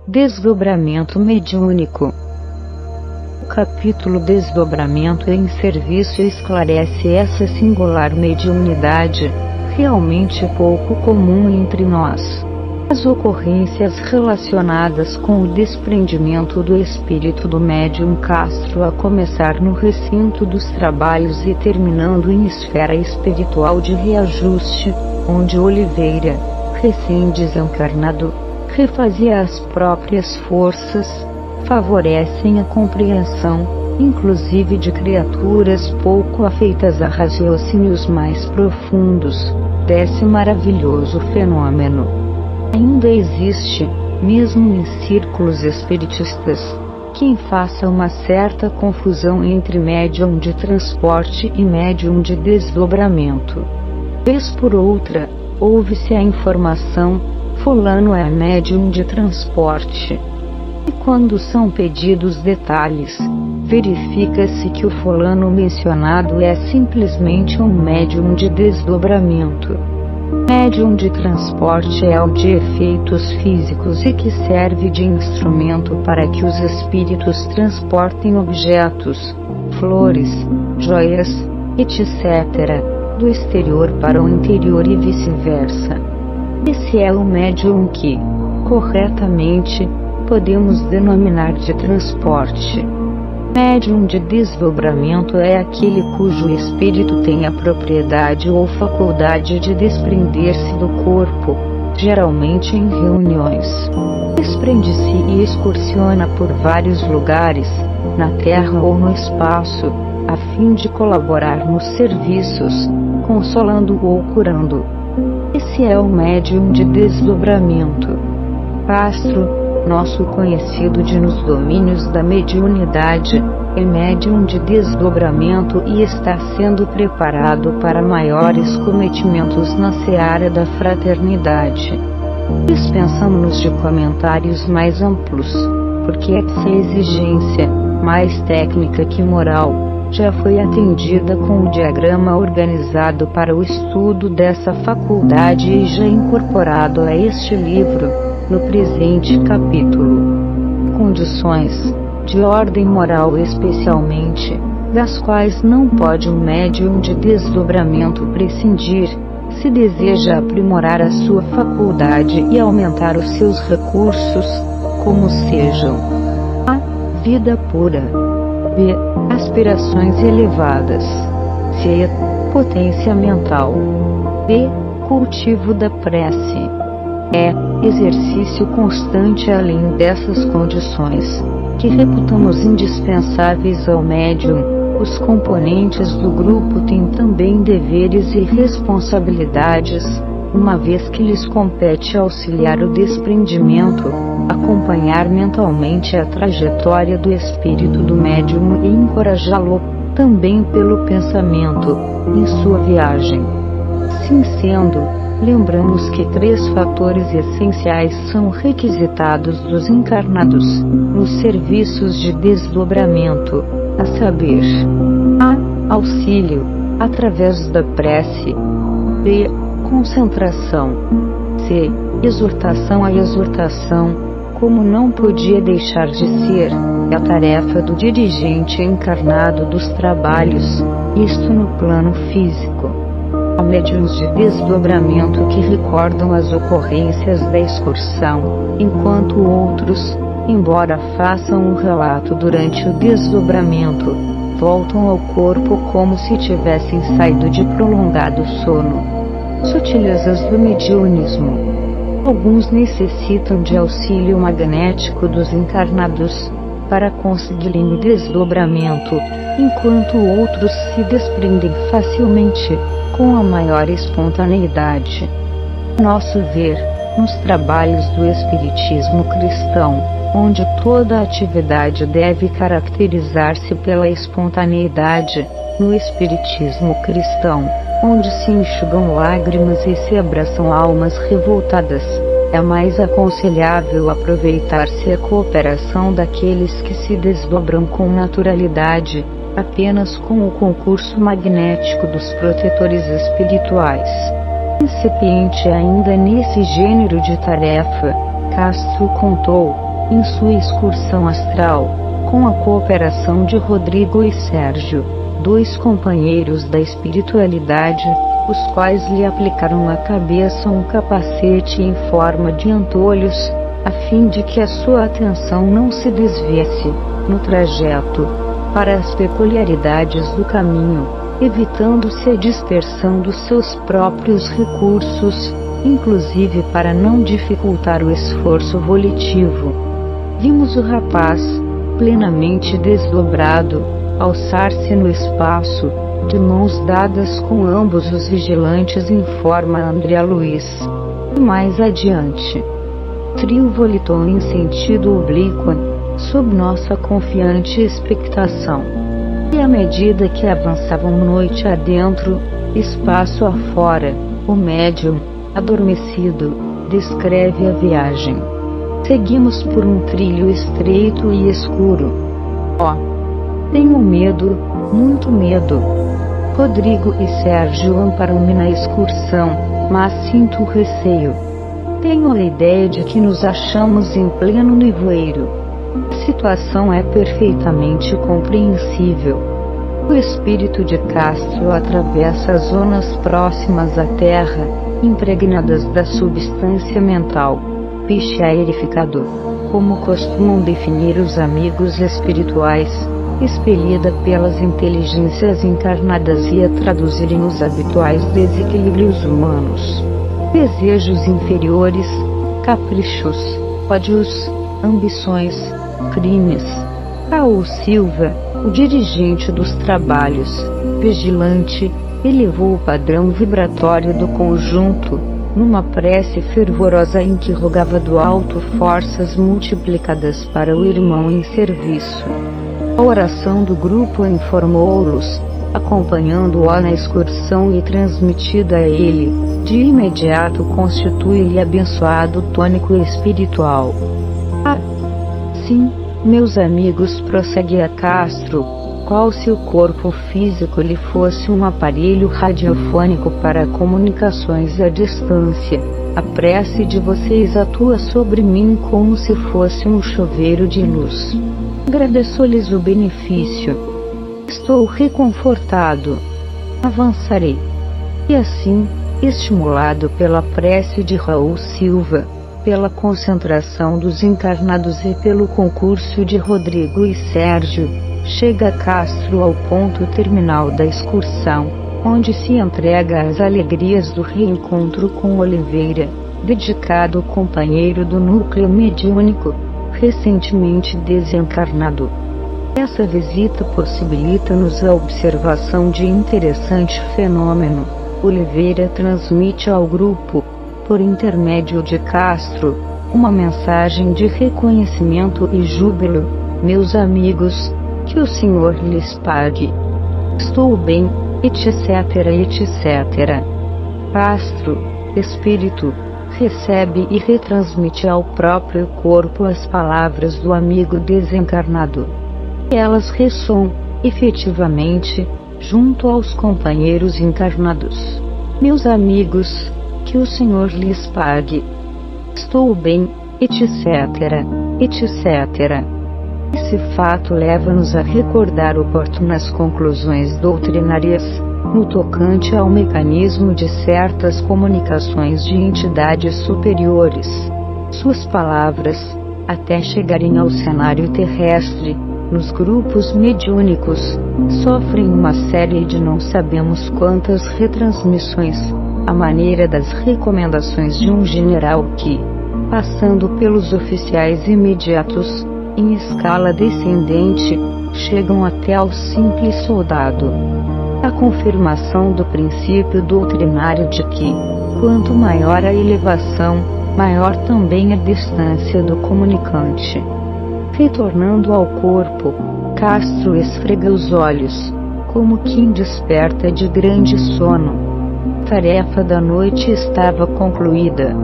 Desdobramento mediúnico. O capítulo Desdobramento em Serviço esclarece essa singular mediunidade, realmente pouco comum entre nós. As ocorrências relacionadas com o desprendimento do espírito do médium Castro, a começar no recinto dos trabalhos e terminando em esfera espiritual de reajuste, onde Oliveira, recém-desencarnado, refazia as próprias forças, favorecem a compreensão, inclusive de criaturas pouco afeitas a raciocínios mais profundos, desse maravilhoso fenômeno. Ainda existe, mesmo em círculos espiritistas, quem faça uma certa confusão entre médium de transporte e médium de desdobramento. Vez por outra, ouve-se a informação: fulano é médium de transporte. E quando são pedidos detalhes, verifica-se que o fulano mencionado é simplesmente um médium de desdobramento. Médium de transporte é o de efeitos físicos e que serve de instrumento para que os espíritos transportem objetos, flores, joias, etc., do exterior para o interior e vice-versa. Esse é o médium que, corretamente, podemos denominar de transporte. Médium de desdobramento é aquele cujo espírito tem a propriedade ou faculdade de desprender-se do corpo, geralmente em reuniões. Desprende-se e excursiona por vários lugares, na terra ou no espaço, a fim de colaborar nos serviços, consolando ou curando. Esse é o médium de desdobramento. Castro, nosso conhecido nos domínios da mediunidade, é médium de desdobramento e está sendo preparado para maiores cometimentos na seara da fraternidade. Dispensamos-nos de comentários mais amplos, porque essa exigência, mais técnica que moral, já foi atendida com o diagrama organizado para o estudo dessa faculdade e já incorporado a este livro, no presente capítulo. Condições, de ordem moral especialmente, das quais não pode um médium de desdobramento prescindir, se deseja aprimorar a sua faculdade e aumentar os seus recursos, como sejam: a. Vida pura. B. Aspirações elevadas. C. Potência mental. D. Cultivo da prece. Exercício constante. Além dessas condições, que reputamos indispensáveis ao médium, os componentes do grupo têm também deveres e responsabilidades, uma vez que lhes compete auxiliar o desprendimento, acompanhar mentalmente a trajetória do espírito do médium e encorajá-lo, também pelo pensamento, em sua viagem. Assim sendo, lembramos que 3 fatores essenciais são requisitados dos encarnados, nos serviços de desdobramento, a saber: a. Auxílio, através da prece. B. Concentração. C. Exortação. A exortação, como não podia deixar de ser, é a tarefa do dirigente encarnado dos trabalhos, isto no plano físico. Há médiuns de desdobramento que recordam as ocorrências da excursão, enquanto outros, embora façam um relato durante o desdobramento, voltam ao corpo como se tivessem saído de prolongado sono. Sutilezas do mediunismo. Alguns necessitam de auxílio magnético dos encarnados para conseguirem o desdobramento, enquanto outros se desprendem facilmente, com a maior espontaneidade. A nosso ver, nos trabalhos do espiritismo cristão, onde toda atividade deve caracterizar-se pela espontaneidade, no espiritismo cristão, onde se enxugam lágrimas e se abraçam almas revoltadas, é mais aconselhável aproveitar-se a cooperação daqueles que se desdobram com naturalidade, apenas com o concurso magnético dos protetores espirituais. Incipiente ainda nesse gênero de tarefa, Castro contou, em sua excursão astral, com a cooperação de Rodrigo e Sérgio, 2 companheiros da espiritualidade, os quais lhe aplicaram à cabeça um capacete em forma de antolhos, a fim de que a sua atenção não se desviasse, no trajeto, para as peculiaridades do caminho, evitando-se a dispersão dos seus próprios recursos, inclusive para não dificultar o esforço volitivo. Vimos o rapaz, plenamente desdobrado, alçar-se no espaço, de mãos dadas com ambos os vigilantes em forma André Luiz. E mais adiante, o trio volitou em sentido oblíquo, sob nossa confiante expectação. E à medida que avançavam noite adentro, espaço afora, o médium, adormecido, descreve a viagem. Seguimos por um trilho estreito e escuro. Tenho medo, muito medo. Rodrigo e Sérgio amparam-me na excursão, mas sinto receio. Tenho a ideia de que nos achamos em pleno nevoeiro. A situação é perfeitamente compreensível. O espírito de Castro atravessa as zonas próximas à Terra, impregnadas da substância mental, psiaerificador, como costumam definir os amigos espirituais, expelida pelas inteligências encarnadas e a traduzirem os habituais desequilíbrios humanos. Desejos inferiores, caprichos, ódios, ambições, crimes. Raul Silva, o dirigente dos trabalhos, vigilante, elevou o padrão vibratório do conjunto, numa prece fervorosa em que rogava do alto forças multiplicadas para o irmão em serviço. A oração do grupo informou-los, acompanhando-o na excursão e transmitida a ele, de imediato constitui-lhe abençoado tônico espiritual. Sim, meus amigos, prossegue a Castro, qual se o corpo físico lhe fosse um aparelho radiofônico para comunicações à distância, a prece de vocês atua sobre mim como se fosse um chuveiro de luz. Agradeço-lhes o benefício. Estou reconfortado. Avançarei. E assim, estimulado pela prece de Raul Silva, pela concentração dos encarnados e pelo concurso de Rodrigo e Sérgio, chega Castro ao ponto terminal da excursão, onde se entrega às alegrias do reencontro com Oliveira, dedicado companheiro do núcleo mediúnico, recentemente desencarnado. Essa visita possibilita-nos a observação de interessante fenômeno. Oliveira transmite ao grupo, por intermédio de Castro, uma mensagem de reconhecimento e júbilo. Meus amigos, que o Senhor lhes pague. Estou bem, etc, etc. Castro, espírito, recebe e retransmite ao próprio corpo as palavras do amigo desencarnado. Elas ressoam, efetivamente, junto aos companheiros encarnados. Meus amigos, que o Senhor lhes pague. Estou bem, etc, etc. Esse fato leva-nos a recordar oportunas conclusões doutrinárias, no tocante ao mecanismo de certas comunicações de entidades superiores. Suas palavras, até chegarem ao cenário terrestre, nos grupos mediúnicos, sofrem uma série de não sabemos quantas retransmissões, à maneira das recomendações de um general que, passando pelos oficiais imediatos, em escala descendente, chegam até ao simples soldado. A confirmação do princípio doutrinário de que, quanto maior a elevação, maior também a distância do comunicante. Retornando ao corpo, Castro esfrega os olhos, como quem desperta de grande sono. A tarefa da noite estava concluída.